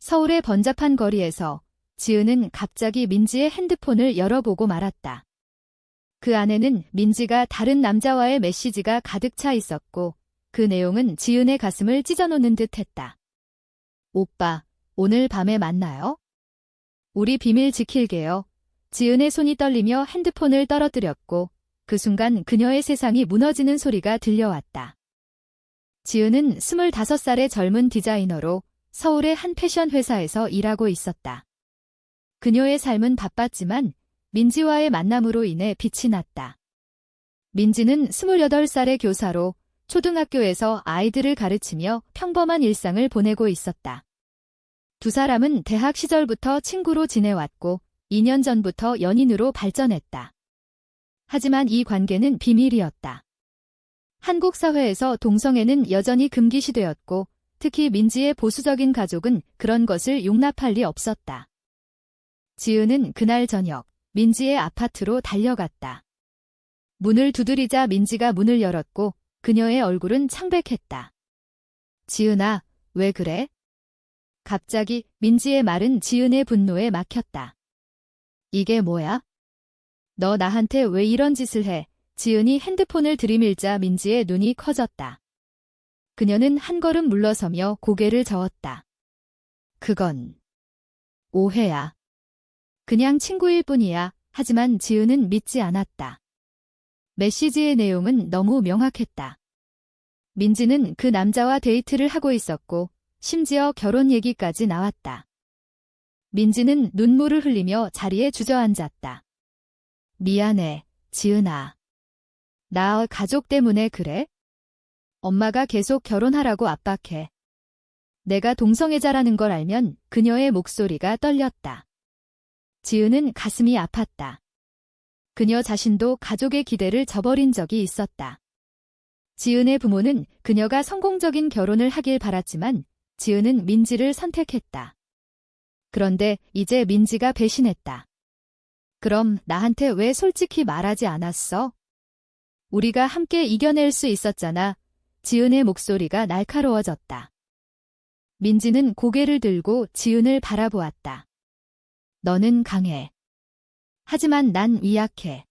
서울의 번잡한 거리에서 지은은 갑자기 민지의 핸드폰을 열어보고 말았다. 그 안에는 민지가 다른 남자와의 메시지가 가득 차 있었고 그 내용은 지은의 가슴을 찢어놓는 듯 했다. 오빠, 오늘 밤에 만나요? 우리 비밀 지킬게요. 지은의 손이 떨리며 핸드폰을 떨어뜨렸고 그 순간 그녀의 세상이 무너지는 소리가 들려왔다. 지은은 25살의 젊은 디자이너로 서울의 한 패션 회사에서 일하고 있었다. 그녀의 삶은 바빴지만 민지와의 만남으로 인해 빛이 났다. 민지는 28살의 교사로 초등학교에서 아이들을 가르치며 평범한 일상을 보내고 있었다. 두 사람은 대학 시절부터 친구로 지내왔고 2년 전부터 연인으로 발전했다. 하지만 이 관계는 비밀이었다. 한국 사회에서 동성애는 여전히 금기시되었고 특히 민지의 보수적인 가족은 그런 것을 용납할 리 없었다. 지은은 그날 저녁 민지의 아파트로 달려갔다. 문을 두드리자 민지가 문을 열었고 그녀의 얼굴은 창백했다. 지은아, 왜 그래? 갑자기 민지의 말은 지은의 분노에 막혔다. 이게 뭐야? 너 나한테 왜 이런 짓을 해? 지은이 핸드폰을 들이밀자 민지의 눈이 커졌다. 그녀는 한 걸음 물러서며 고개를 저었다. 그건 오해야. 그냥 친구일 뿐이야. 하지만 지은은 믿지 않았다. 메시지의 내용은 너무 명확했다. 민지는 그 남자와 데이트를 하고 있었고 심지어 결혼 얘기까지 나왔다. 민지는 눈물을 흘리며 자리에 주저앉았다. 미안해, 지은아. 나 가족 때문에 그래? 엄마가 계속 결혼하라고 압박해. 내가 동성애자라는 걸 알면 그녀의 목소리가 떨렸다. 지은은 가슴이 아팠다. 그녀 자신도 가족의 기대를 저버린 적이 있었다. 지은의 부모는 그녀가 성공적인 결혼을 하길 바랐지만 지은은 민지를 선택했다. 그런데 이제 민지가 배신했다. 그럼 나한테 왜 솔직히 말하지 않았어? 우리가 함께 이겨낼 수 있었잖아. 지은의 목소리가 날카로워졌다. 민지는 고개를 들고 지은을 바라보았다. 너는 강해. 하지만 난 미약해.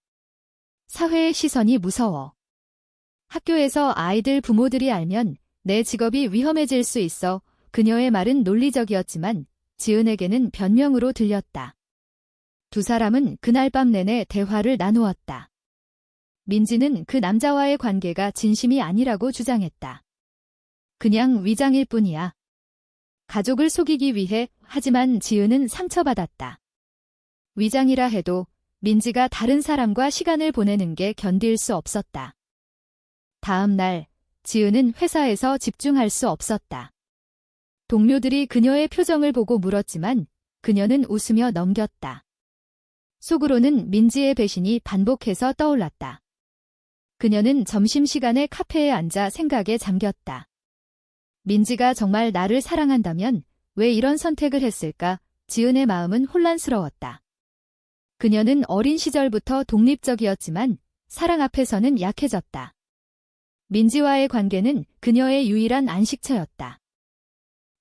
사회의 시선이 무서워. 학교에서 아이들 부모들이 알면 내 직업이 위험해질 수 있어. 그녀의 말은 논리적이었지만 지은에게는 변명으로 들렸다. 두 사람은 그날 밤 내내 대화를 나누었다. 민지는 그 남자와의 관계가 진심이 아니라고 주장했다. 그냥 위장일 뿐이야. 가족을 속이기 위해. 하지만 지은은 상처받았다. 위장이라 해도 민지가 다른 사람과 시간을 보내는 게 견딜 수 없었다. 다음 날 지은은 회사에서 집중할 수 없었다. 동료들이 그녀의 표정을 보고 물었지만 그녀는 웃으며 넘겼다. 속으로는 민지의 배신이 반복해서 떠올랐다. 그녀는 점심시간에 카페에 앉아 생각에 잠겼다. 민지가 정말 나를 사랑한다면 왜 이런 선택을 했을까? 지은의 마음은 혼란스러웠다. 그녀는 어린 시절부터 독립적이었지만 사랑 앞에서는 약해졌다. 민지와의 관계는 그녀의 유일한 안식처였다.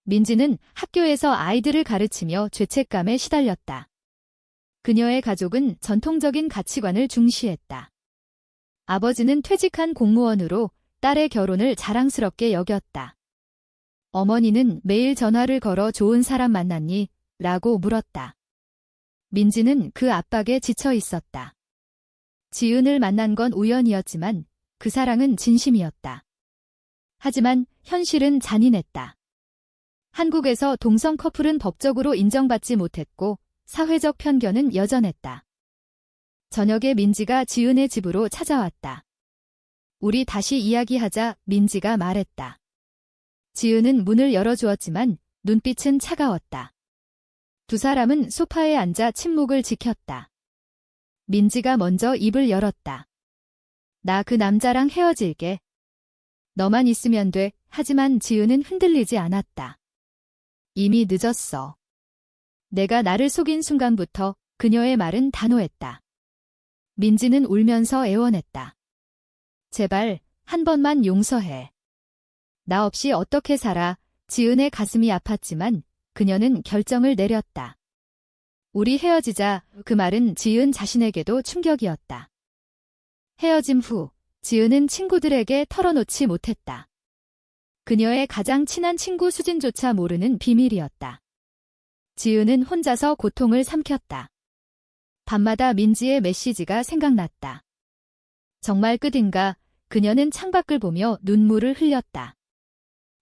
민지는 학교에서 아이들을 가르치며 죄책감에 시달렸다. 그녀의 가족은 전통적인 가치관을 중시했다. 아버지는 퇴직한 공무원으로 딸의 결혼을 자랑스럽게 여겼다. 어머니는 매일 전화를 걸어 좋은 사람 만났니? 라고 물었다. 민지는 그 압박에 지쳐 있었다. 지은을 만난 건 우연이었지만 그 사랑은 진심이었다. 하지만 현실은 잔인했다. 한국에서 동성 커플은 법적으로 인정받지 못했고 사회적 편견은 여전했다. 저녁에 민지가 지은의 집으로 찾아왔다. 우리 다시 이야기하자. 민지가 말했다. 지은은 문을 열어주었지만 눈빛은 차가웠다. 두 사람은 소파에 앉아 침묵을 지켰다. 민지가 먼저 입을 열었다. 나 그 남자랑 헤어질게. 너만 있으면 돼. 하지만 지은은 흔들리지 않았다. 이미 늦었어. 내가 나를 속인 순간부터 그녀의 말은 단호했다. 민지는 울면서 애원했다. 제발 한 번만 용서해. 나 없이 어떻게 살아. 지은의 가슴이 아팠지만 그녀는 결정을 내렸다. 우리 헤어지자. 그 말은 지은 자신에게도 충격이었다. 헤어짐 후 지은은 친구들에게 털어놓지 못했다. 그녀의 가장 친한 친구 수진조차 모르는 비밀이었다. 지은은 혼자서 고통을 삼켰다. 밤마다 민지의 메시지가 생각났다. 정말 끝인가? 그녀는 창밖을 보며 눈물을 흘렸다.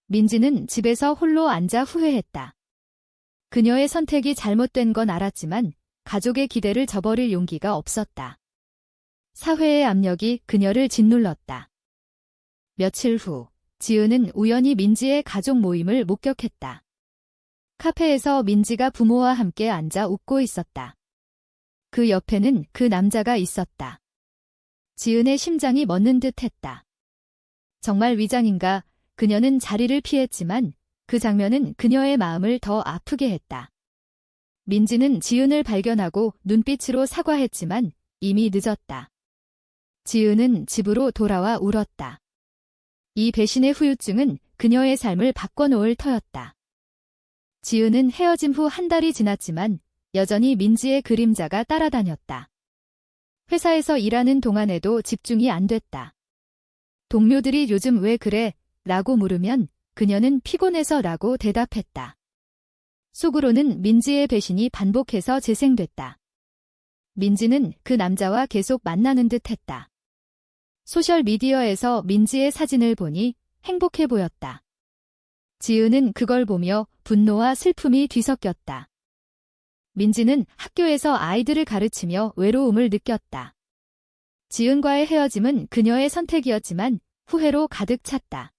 민지는 집에서 홀로 앉아 후회했다. 그녀의 선택이 잘못된 건 알았지만 가족의 기대를 저버릴 용기가 없었다. 사회의 압력이 그녀를 짓눌렀다. 며칠 후 지은은 우연히 민지의 가족 모임을 목격했다. 카페에서 민지가 부모와 함께 앉아 웃고 있었다. 그 옆에는 그 남자가 있었다. 지은의 심장이 멎는 듯 했다. 정말 위장인가? 그녀는 자리를 피했지만 그 장면은 그녀의 마음을 더 아프게 했다. 민지는 지은을 발견하고 눈빛으로 사과했지만 이미 늦었다. 지은은 집으로 돌아와 울었다. 이 배신의 후유증은 그녀의 삶을 바꿔놓을 터였다. 지은은 헤어짐 후 한 달이 지났지만 여전히 민지의 그림자가 따라다녔다. 회사에서 일하는 동안에도 집중이 안 됐다. 동료들이 요즘 왜 그래? 라고 물으면 그녀는 피곤해서 라고 대답했다. 속으로는 민지의 배신이 반복해서 재생됐다. 민지는 그 남자와 계속 만나는 듯 했다. 소셜미디어에서 민지의 사진을 보니 행복해 보였다. 지은은 그걸 보며 분노와 슬픔이 뒤섞였다. 민지는 학교에서 아이들을 가르치며 외로움을 느꼈다. 지은과의 헤어짐은 그녀의 선택이었지만 후회로 가득 찼다.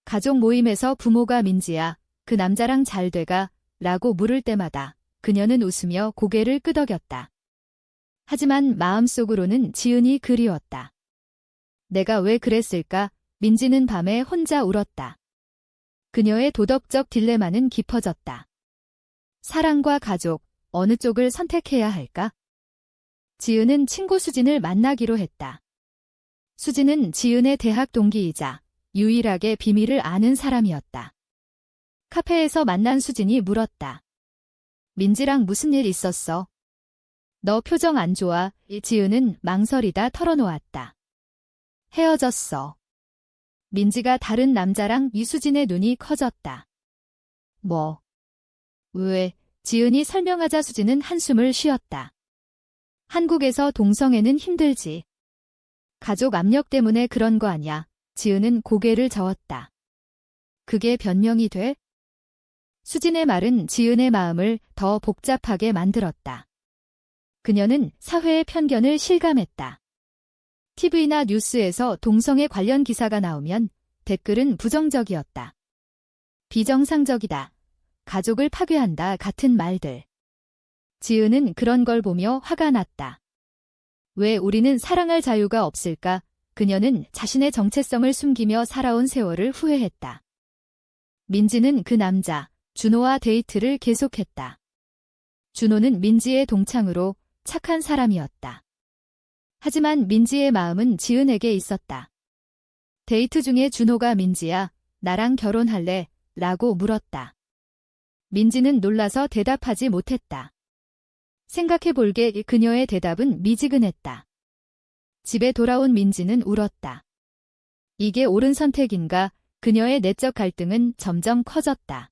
가족 모임에서 부모가 민지야, 그 남자랑 잘 돼가? 라고 물을 때마다 그녀는 웃으며 고개를 끄덕였다. 하지만 마음속으로는 지은이 그리웠다. 내가 왜 그랬을까? 민지는 밤에 혼자 울었다. 그녀의 도덕적 딜레마는 깊어졌다. 사랑과 가족, 어느 쪽을 선택해야 할까? 지은은 친구 수진을 만나기로 했다. 수진은 지은의 대학 동기이자 유일하게 비밀을 아는 사람이었다. 카페에서 만난 수진이 물었다. 민지랑 무슨 일 있었어? 너 표정 안 좋아. 지은은 망설이다 털어놓았다. 헤어졌어. 민지가 다른 남자랑. 이수진의 눈이 커졌다. 뭐? 왜? 지은이 설명하자 수진은 한숨을 쉬었다. 한국에서 동성애는 힘들지. 가족 압력 때문에 그런 거 아냐. 지은은 고개를 저었다. 그게 변명이 돼? 수진의 말은 지은의 마음을 더 복잡하게 만들었다. 그녀는 사회의 편견을 실감했다. TV나 뉴스에서 동성애 관련 기사가 나오면 댓글은 부정적이었다. 비정상적이다. 가족을 파괴한다 같은 말들. 지은은 그런 걸 보며 화가 났다. 왜 우리는 사랑할 자유가 없을까? 그녀는 자신의 정체성을 숨기며 살아온 세월을 후회했다. 민지는 그 남자, 준호와 데이트를 계속했다. 준호는 민지의 동창으로 착한 사람이었다. 하지만 민지의 마음은 지은에게 있었다. 데이트 중에 준호가 민지야, 나랑 결혼할래? 라고 물었다. 민지는 놀라서 대답하지 못했다. 생각해볼게. 그녀의 대답은 미지근했다. 집에 돌아온 민지는 울었다. 이게 옳은 선택인가? 그녀의 내적 갈등은 점점 커졌다.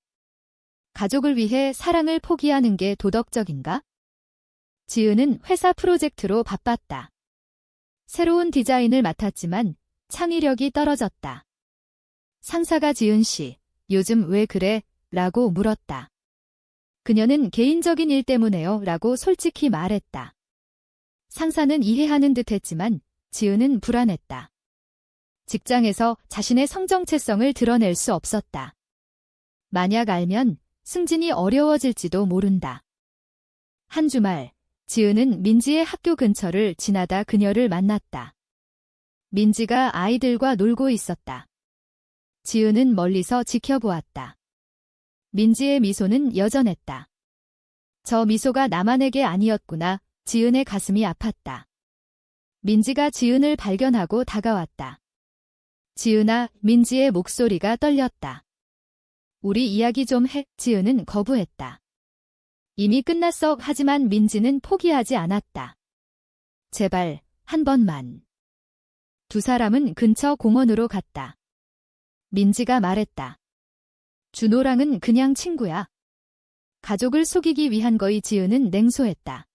가족을 위해 사랑을 포기하는 게 도덕적인가? 지은은 회사 프로젝트로 바빴다. 새로운 디자인을 맡았지만 창의력이 떨어졌다. 상사가 지은 씨, 요즘 왜 그래? 라고 물었다. 그녀는 개인적인 일 때문에요 라고 솔직히 말했다. 상사는 이해하는 듯 했지만 지은은 불안했다. 직장에서 자신의 성정체성을 드러낼 수 없었다. 만약 알면 승진이 어려워질지도 모른다. 한 주말, 지은은 민지의 학교 근처를 지나다 그녀를 만났다. 민지가 아이들과 놀고 있었다. 지은은 멀리서 지켜보았다. 민지의 미소는 여전했다. 저 미소가 나만에게 아니었구나. 지은의 가슴이 아팠다. 민지가 지은을 발견하고 다가왔다. 지은아, 민지의 목소리가 떨렸다. 우리 이야기 좀 해. 지은은 거부했다. 이미 끝났어. 하지만 민지는 포기하지 않았다. 제발, 한 번만. 두 사람은 근처 공원으로 갔다. 민지가 말했다. 준호랑은 그냥 친구야. 가족을 속이기 위한 거이. 지은은 냉소했다.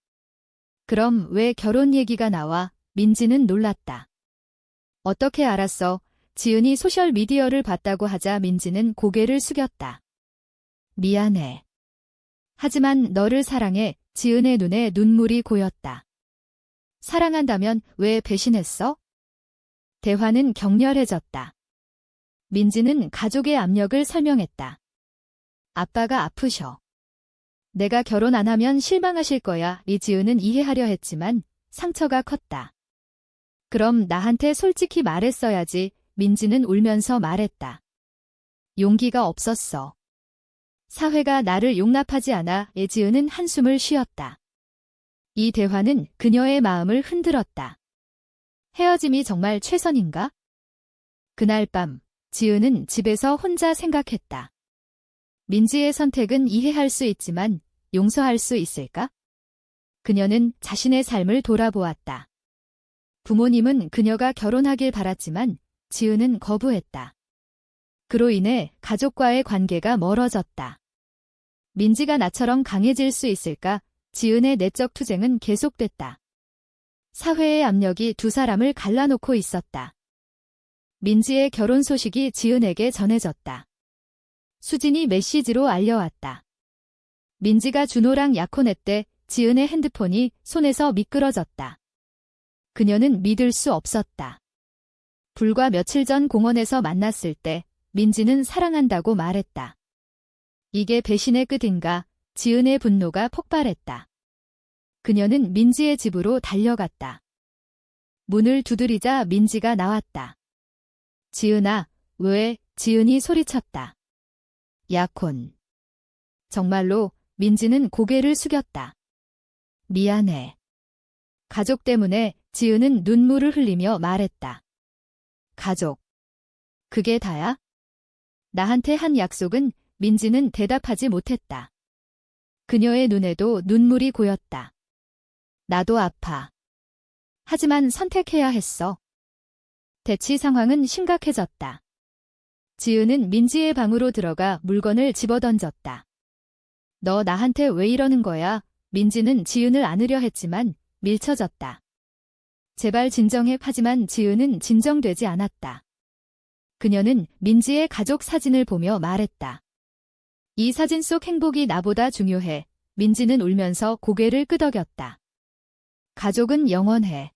그럼 왜 결혼 얘기가 나와? 민지는 놀랐다. 어떻게 알았어? 지은이 소셜미디어를 봤다고 하자 민지는 고개를 숙였다. 미안해. 하지만 너를 사랑해. 지은의 눈에 눈물이 고였다. 사랑한다면 왜 배신했어? 대화는 격렬해졌다. 민지는 가족의 압력을 설명했다. 아빠가 아프셔. 내가 결혼 안 하면 실망하실 거야. 지은은 이해하려 했지만 상처가 컸다. 그럼 나한테 솔직히 말했어야지. 민지는 울면서 말했다. 용기가 없었어. 사회가 나를 용납하지 않아. 지은은 한숨을 쉬었다. 이 대화는 그녀의 마음을 흔들었다. 헤어짐이 정말 최선인가? 그날 밤, 지은은 집에서 혼자 생각했다. 민지의 선택은 이해할 수 있지만 용서할 수 있을까? 그녀는 자신의 삶을 돌아보았다. 부모님은 그녀가 결혼하길 바랐지만 지은은 거부했다. 그로 인해 가족과의 관계가 멀어졌다. 민지가 나처럼 강해질 수 있을까? 지은의 내적 투쟁은 계속됐다. 사회의 압력이 두 사람을 갈라놓고 있었다. 민지의 결혼 소식이 지은에게 전해졌다. 수진이 메시지로 알려왔다. 민지가 준호랑 약혼했대. 지은의 핸드폰이 손에서 미끄러졌다. 그녀는 믿을 수 없었다. 불과 며칠 전 공원에서 만났을 때 민지는 사랑한다고 말했다. 이게 배신의 끝인가? 지은의 분노가 폭발했다. 그녀는 민지의 집으로 달려갔다. 문을 두드리자 민지가 나왔다. 지은아, 왜? 지은이 소리쳤다. 약혼. 정말로? 민지는 고개를 숙였다. 미안해. 가족 때문에. 지은은 눈물을 흘리며 말했다. 가족. 그게 다야? 나한테 한 약속은? 민지는 대답하지 못했다. 그녀의 눈에도 눈물이 고였다. 나도 아파. 하지만 선택해야 했어. 대치 상황은 심각해졌다. 지은은 민지의 방으로 들어가 물건을 집어던졌다. 너 나한테 왜 이러는 거야? 민지는 지은을 안으려 했지만 밀쳐졌다. 제발 진정해. 하지만 지은은 진정되지 않았다. 그녀는 민지의 가족 사진을 보며 말했다. 이 사진 속 행복이 나보다 중요해. 민지는 울면서 고개를 끄덕였다. 가족은 영원해.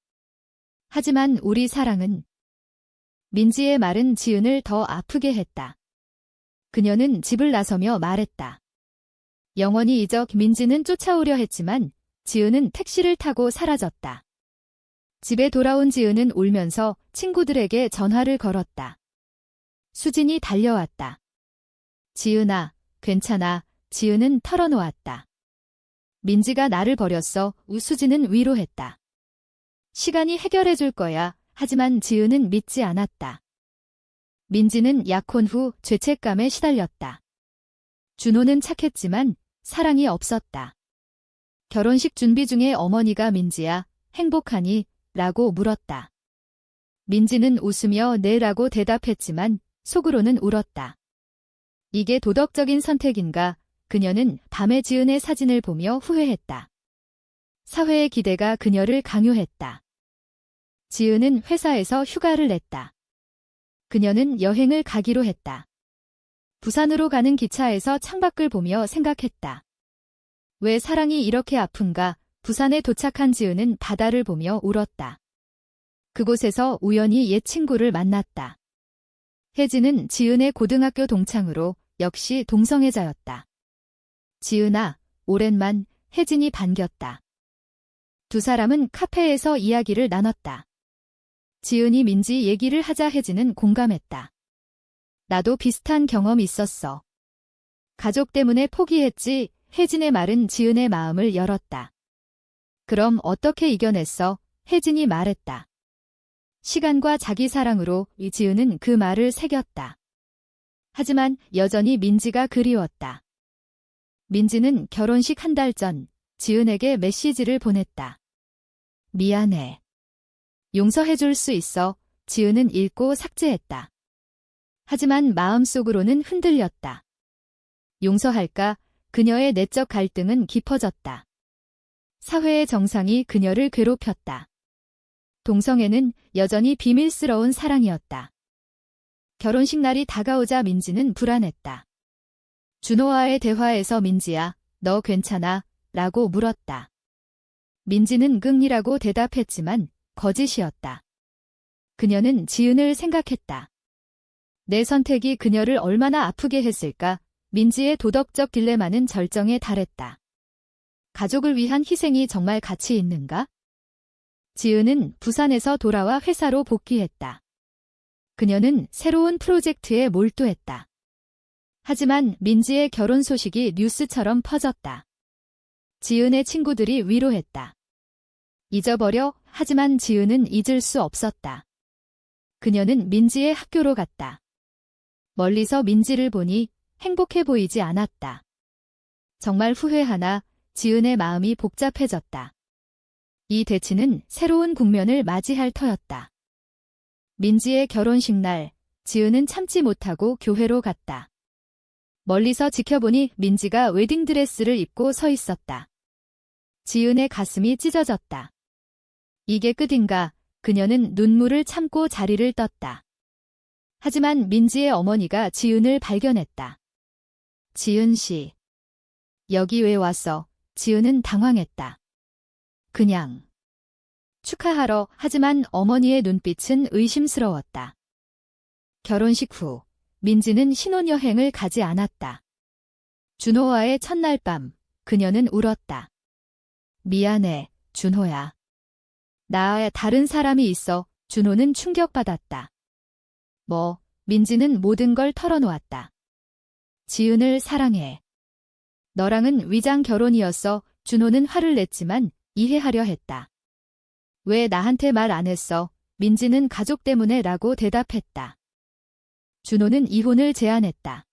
하지만 우리 사랑은. 민지의 말은 지은을 더 아프게 했다. 그녀는 집을 나서며 말했다. 영원히 잊어. 민지는 쫓아오려 했지만 지은은 택시를 타고 사라졌다. 집에 돌아온 지은은 울면서 친구들에게 전화를 걸었다. 수진이 달려왔다. 지은아, 괜찮아. 지은은 털어놓았다. 민지가 나를 버렸어. 수진은 위로했다. 시간이 해결해 줄 거야. 하지만 지은은 믿지 않았다. 민지는 약혼 후 죄책감에 시달렸다. 준호는 착했지만 사랑이 없었다. 결혼식 준비 중에 어머니가 민지야, 행복하니? 라고 물었다. 민지는 웃으며 네 라고 대답했지만 속으로는 울었다. 이게 도덕적인 선택인가? 그녀는 밤에 지은의 사진을 보며 후회했다. 사회의 기대가 그녀를 강요했다. 지은은 회사에서 휴가를 냈다. 그녀는 여행을 가기로 했다. 부산으로 가는 기차에서 창밖을 보며 생각했다. 왜 사랑이 이렇게 아픈가? 부산에 도착한 지은은 바다를 보며 울었다. 그곳에서 우연히 옛 친구를 만났다. 혜진은 지은의 고등학교 동창으로 역시 동성애자였다. 지은아, 오랜만. 혜진이 반겼다. 두 사람은 카페에서 이야기를 나눴다. 지은이 민지 얘기를 하자 혜진은 공감했다. 나도 비슷한 경험 있었어. 가족 때문에 포기했지. 혜진의 말은 지은의 마음을 열었다. 그럼 어떻게 이겨냈어? 혜진이 말했다. 시간과 자기 사랑으로. 지은은 그 말을 새겼다. 하지만 여전히 민지가 그리웠다. 민지는 결혼식 한 달 전 지은에게 메시지를 보냈다. 미안해. 용서해줄 수 있어. 지은은 읽고 삭제했다. 하지만 마음속으로는 흔들렸다. 용서할까? 그녀의 내적 갈등은 깊어졌다. 사회의 정상이 그녀를 괴롭혔다. 동성애는 여전히 비밀스러운 사랑이었다. 결혼식 날이 다가오자 민지는 불안했다. 준호와의 대화에서 민지야, 너 괜찮아? 라고 물었다. 민지는 긍이라고 대답했지만 거짓이었다. 그녀는 지은을 생각했다. 내 선택이 그녀를 얼마나 아프게 했을까? 민지의 도덕적 딜레마는 절정에 달했다. 가족을 위한 희생이 정말 가치 있는가? 지은은 부산에서 돌아와 회사로 복귀했다. 그녀는 새로운 프로젝트에 몰두했다. 하지만 민지의 결혼 소식이 뉴스처럼 퍼졌다. 지은의 친구들이 위로했다. 잊어버려. 하지만 지은은 잊을 수 없었다. 그녀는 민지의 학교로 갔다. 멀리서 민지를 보니 행복해 보이지 않았다. 정말 후회하나? 지은의 마음이 복잡해졌다. 이 대치는 새로운 국면을 맞이할 터였다. 민지의 결혼식 날, 지은은 참지 못하고 교회로 갔다. 멀리서 지켜보니 민지가 웨딩드레스를 입고 서 있었다. 지은의 가슴이 찢어졌다. 이게 끝인가? 그녀는 눈물을 참고 자리를 떴다. 하지만 민지의 어머니가 지은을 발견했다. 지은 씨. 여기 왜 왔어? 지은은 당황했다. 그냥 축하하러. 하지만 어머니의 눈빛은 의심스러웠다. 결혼식 후 민지는 신혼여행을 가지 않았다. 준호와의 첫날 밤 그녀는 울었다. 미안해, 준호야. 나에 다른 사람이 있어. 준호는 충격받았다. 뭐? 민지는 모든 걸 털어놓았다. 지은을 사랑해. 너랑은 위장 결혼이었어. 준호는 화를 냈지만 이해하려 했다. 왜 나한테 말 안 했어? 민지는 가족 때문에 라고 대답했다. 준호는 이혼을 제안했다.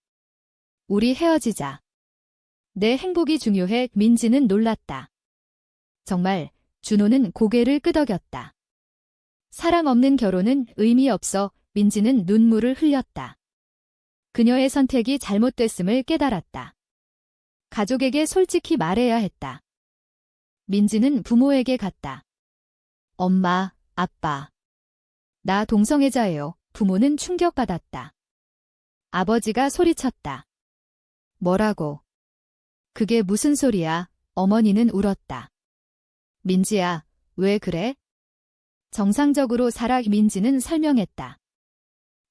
우리 헤어지자. 내 행복이 중요해. 민지는 놀랐다. 정말? 준호는 고개를 끄덕였다. 사랑 없는 결혼은 의미 없어. 민지는 눈물을 흘렸다. 그녀의 선택이 잘못됐음을 깨달았다. 가족에게 솔직히 말해야 했다. 민지는 부모에게 갔다. 엄마, 아빠. 나 동성애자예요. 부모는 충격받았다. 아버지가 소리쳤다. 뭐라고? 그게 무슨 소리야? 어머니는 울었다. 민지야, 왜 그래? 정상적으로 살아. 민지는 설명했다.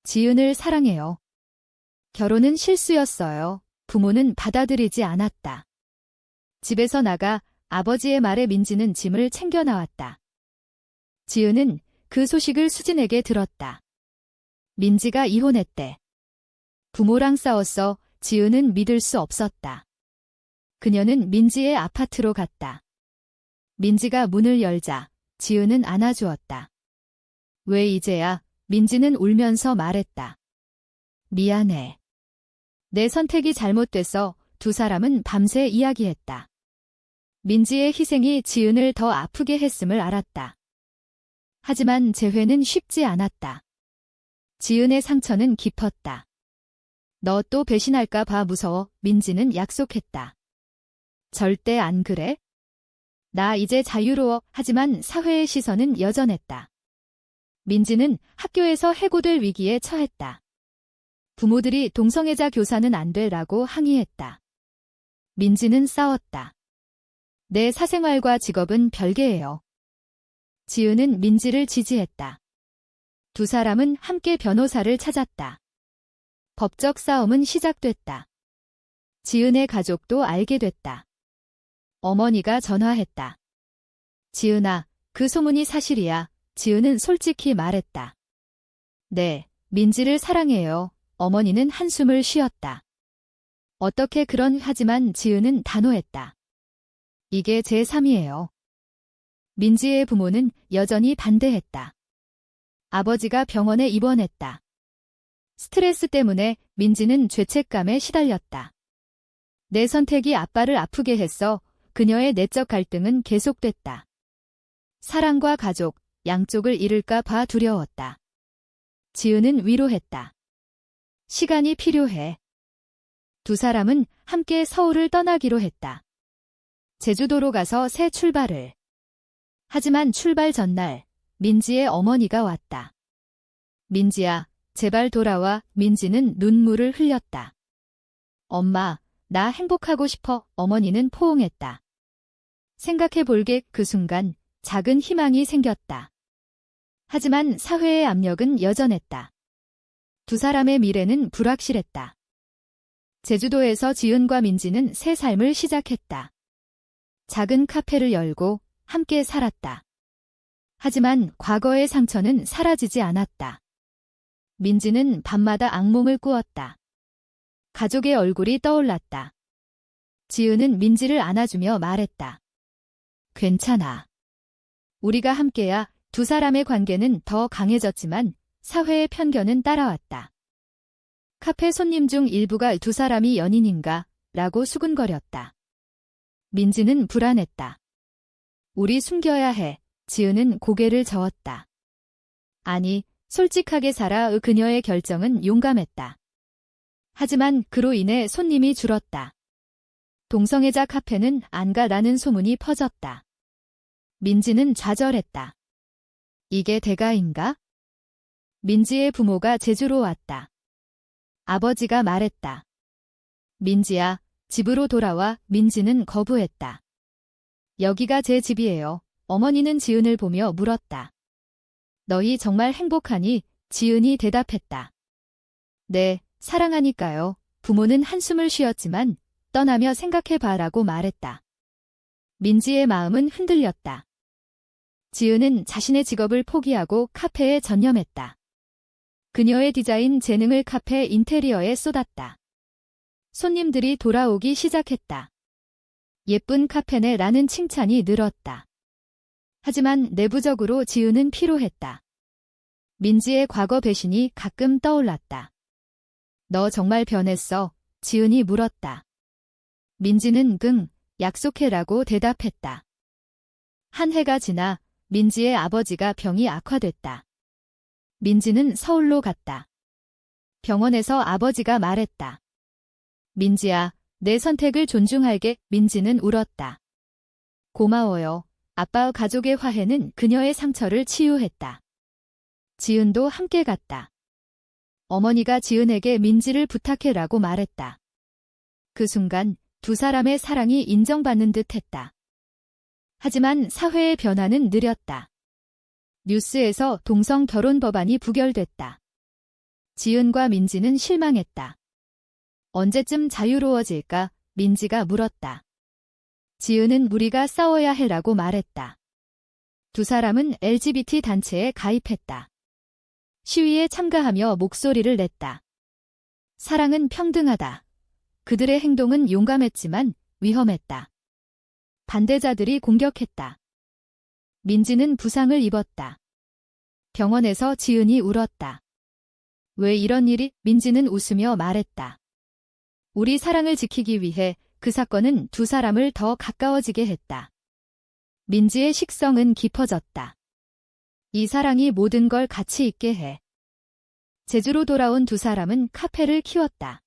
지은을 사랑해요. 결혼은 실수였어요. 부모는 받아들이지 않았다. 집에서 나가. 아버지의 말에 민지는 짐을 챙겨 나왔다. 지은은 그 소식을 수진에게 들었다. 민지가 이혼했대. 부모랑 싸웠어. 지은은 믿을 수 없었다. 그녀는 민지의 아파트로 갔다. 민지가 문을 열자 지은은 안아주었다. 왜 이제야? 민지는 울면서 말했다. 미안해. 내 선택이 잘못돼서. 두 사람은 밤새 이야기했다. 민지의 희생이 지은을 더 아프게 했음을 알았다. 하지만 재회는 쉽지 않았다. 지은의 상처는 깊었다. 너 또 배신할까 봐 무서워. 민지는 약속했다. 절대 안 그래? 나 이제 자유로워. 하지만 사회의 시선은 여전했다. 민지는 학교에서 해고될 위기에 처했다. 부모들이 동성애자 교사는 안 되라고 항의했다. 민지는 싸웠다. 내 사생활과 직업은 별개예요. 지은은 민지를 지지했다. 두 사람은 함께 변호사를 찾았다. 법적 싸움은 시작됐다. 지은의 가족도 알게 됐다. 어머니가 전화했다. 지은아, 그 소문이 사실이야. 지은은 솔직히 말했다. 네, 민지를 사랑해요. 어머니는 한숨을 쉬었다. 어떻게 그런. 하지만 지은은 단호했다. 이게 제 3이에요. 민지의 부모는 여전히 반대했다. 아버지가 병원에 입원했다. 스트레스 때문에 민지는 죄책감에 시달렸다. 내 선택이 아빠를 아프게 했어. 그녀의 내적 갈등은 계속됐다. 사랑과 가족, 양쪽을 잃을까 봐 두려웠다. 지은은 위로했다. 시간이 필요해. 두 사람은 함께 서울을 떠나기로 했다. 제주도로 가서 새 출발을. 하지만 출발 전날 민지의 어머니가 왔다. 민지야, 제발 돌아와. 민지는 눈물을 흘렸다. 엄마, 나 행복하고 싶어. 어머니는 포옹했다. 생각해볼게. 그 순간 작은 희망이 생겼다. 하지만 사회의 압력은 여전했다. 두 사람의 미래는 불확실했다. 제주도에서 지은과 민지는 새 삶을 시작했다. 작은 카페를 열고 함께 살았다. 하지만 과거의 상처는 사라지지 않았다. 민지는 밤마다 악몽을 꾸었다. 가족의 얼굴이 떠올랐다. 지은은 민지를 안아주며 말했다. 괜찮아. 우리가 함께야. 두 사람의 관계는 더 강해졌지만 사회의 편견은 따라왔다. 카페 손님 중 일부가 두 사람이 연인인가? 라고 수군거렸다. 민지는 불안했다. 우리 숨겨야 해. 지은은 고개를 저었다. 아니, 솔직하게 살아. 그녀의 결정은 용감했다. 하지만 그로 인해 손님이 줄었다. 동성애자 카페는 안 가라는 소문이 퍼졌다. 민지는 좌절했다. 이게 대가인가? 민지의 부모가 제주로 왔다. 아버지가 말했다. 민지야, 집으로 돌아와. 민지는 거부했다. 여기가 제 집이에요. 어머니는 지은을 보며 물었다. 너희 정말 행복하니? 지은이 대답했다. 네, 사랑하니까요. 부모는 한숨을 쉬었지만 떠나며 생각해봐라고 말했다. 민지의 마음은 흔들렸다. 지은은 자신의 직업을 포기하고 카페에 전념했다. 그녀의 디자인 재능을 카페 인테리어에 쏟았다. 손님들이 돌아오기 시작했다. 예쁜 카페네 라는 칭찬이 늘었다. 하지만 내부적으로 지은은 피로했다. 민지의 과거 배신이 가끔 떠올랐다. 너 정말 변했어? 지은이 물었다. 민지는 약속해라고 대답했다. 한 해가 지나 민지의 아버지가 병이 악화됐다. 민지는 서울로 갔다. 병원에서 아버지가 말했다. 민지야, 내 선택을 존중할게. 민지는 울었다. 고마워요. 아빠. 가족의 화해는 그녀의 상처를 치유했다. 지은도 함께 갔다. 어머니가 지은에게 민지를 부탁해라고 말했다. 그 순간 두 사람의 사랑이 인정받는 듯 했다. 하지만 사회의 변화는 느렸다. 뉴스에서 동성 결혼 법안이 부결됐다. 지은과 민지는 실망했다. 언제쯤 자유로워질까? 민지가 물었다. 지은은 우리가 싸워야 해라고 말했다. 두 사람은 LGBT 단체에 가입했다. 시위에 참가하며 목소리를 냈다. 사랑은 평등하다. 그들의 행동은 용감했지만 위험했다. 반대자들이 공격했다. 민지는 부상을 입었다. 병원에서 지은이 울었다. 왜 이런 일이? 민지는 웃으며 말했다. 우리 사랑을 지키기 위해. 그 사건은 두 사람을 더 가까워지게 했다. 민지의 식성은 깊어졌다. 이 사랑이 모든 걸 가치 있게 해. 제주로 돌아온 두 사람은 카페를 키웠다.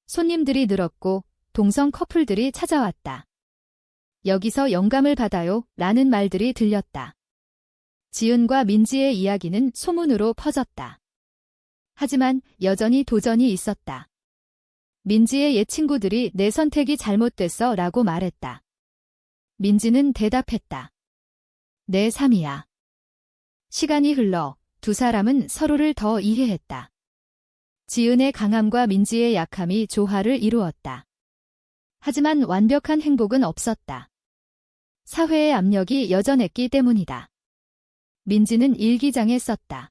손님들이 늘었고 동성 커플들이 찾아왔다. 여기서 영감을 받아요 라는 말들이 들렸다. 지은과 민지의 이야기는 소문으로 퍼졌다. 하지만 여전히 도전이 있었다. 민지의 옛 친구들이 내 선택이 잘못됐어 라고 말했다. 민지는 대답했다. 내 삶이야. 시간이 흘러 두 사람은 서로를 더 이해했다. 지은의 강함과 민지의 약함이 조화를 이루었다. 하지만 완벽한 행복은 없었다. 사회의 압력이 여전했기 때문이다. 민지는 일기장에 썼다.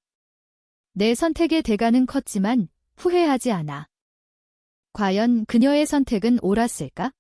내 선택의 대가는 컸지만 후회하지 않아. 과연 그녀의 선택은 옳았을까?